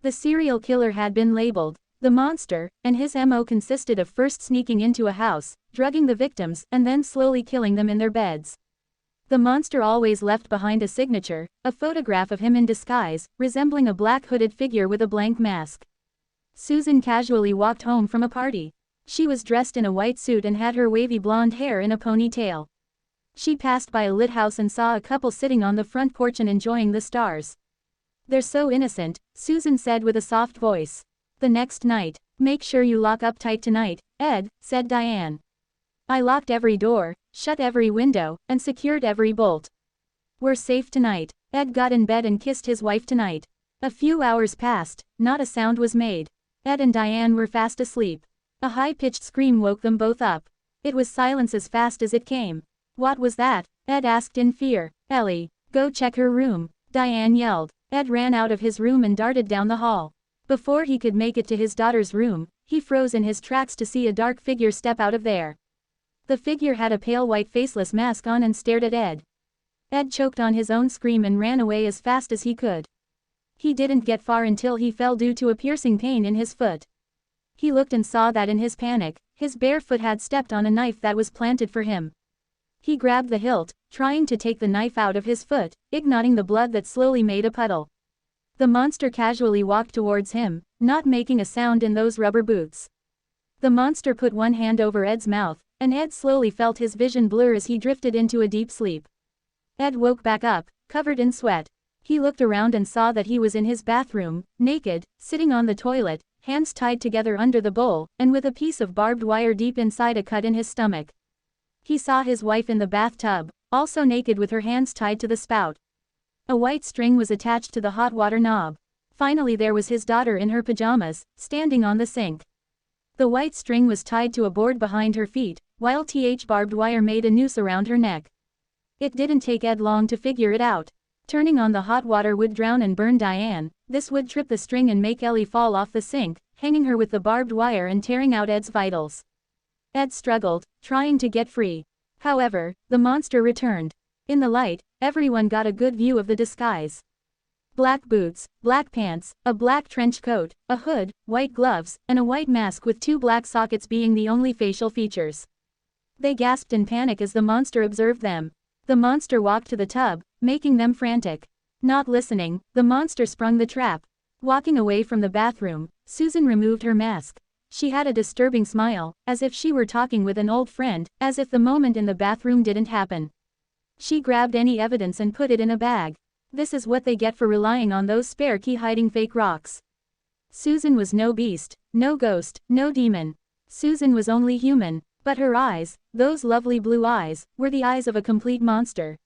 The serial killer had been labeled the monster, and his MO consisted of first sneaking into a house, drugging the victims, and then slowly killing them in their beds. The monster always left behind a signature, a photograph of him in disguise, resembling a black hooded figure with a blank mask. Susan casually walked home from a party. She was dressed in a white suit and had her wavy blonde hair in a ponytail. She passed by a lit house and saw a couple sitting on the front porch and enjoying the stars. "They're so innocent," Susan said with a soft voice. The next night, "Make sure you lock up tight tonight, Ed," said Diane. "I locked every door, shut every window, and secured every bolt. We're safe tonight." Ed got in bed and kissed his wife tonight. A few hours passed, not a sound was made. Ed and Diane were fast asleep. A high-pitched scream woke them both up. It was silence as fast as it came. "What was that?" Ed asked in fear. "Ellie, go check her room," Diane yelled. Ed ran out of his room and darted down the hall. Before he could make it to his daughter's room, he froze in his tracks to see a dark figure step out of there. The figure had a pale white faceless mask on and stared at Ed. Ed choked on his own scream and ran away as fast as he could. He didn't get far until he fell due to a piercing pain in his foot. He looked and saw that in his panic, his bare foot had stepped on a knife that was planted for him. He grabbed the hilt, trying to take the knife out of his foot, igniting the blood that slowly made a puddle. The monster casually walked towards him, not making a sound in those rubber boots. The monster put one hand over Ed's mouth, and Ed slowly felt his vision blur as he drifted into a deep sleep. Ed woke back up, covered in sweat. He looked around and saw that he was in his bathroom, naked, sitting on the toilet, hands tied together under the bowl, and with a piece of barbed wire deep inside a cut in his stomach. He saw his wife in the bathtub, also naked with her hands tied to the spout. A white string was attached to the hot water knob. Finally there was his daughter in her pajamas, standing on the sink. The white string was tied to a board behind her feet, while barbed wire made a noose around her neck. It didn't take Ed long to figure it out. Turning on the hot water would drown and burn Diane, this would trip the string and make Ellie fall off the sink, hanging her with the barbed wire and tearing out Ed's vitals. Ed struggled, trying to get free. However, the monster returned. In the light, everyone got a good view of the disguise. Black boots, black pants, a black trench coat, a hood, white gloves, and a white mask with two black sockets being the only facial features. They gasped in panic as the monster observed them. The monster walked to the tub, making them frantic. Not listening, the monster sprung the trap. Walking away from the bathroom, Susan removed her mask. She had a disturbing smile, as if she were talking with an old friend, as if the moment in the bathroom didn't happen. She grabbed any evidence and put it in a bag. This is what they get for relying on those spare key hiding fake rocks. Susan was no beast, no ghost, no demon. Susan was only human, but her eyes, those lovely blue eyes, were the eyes of a complete monster.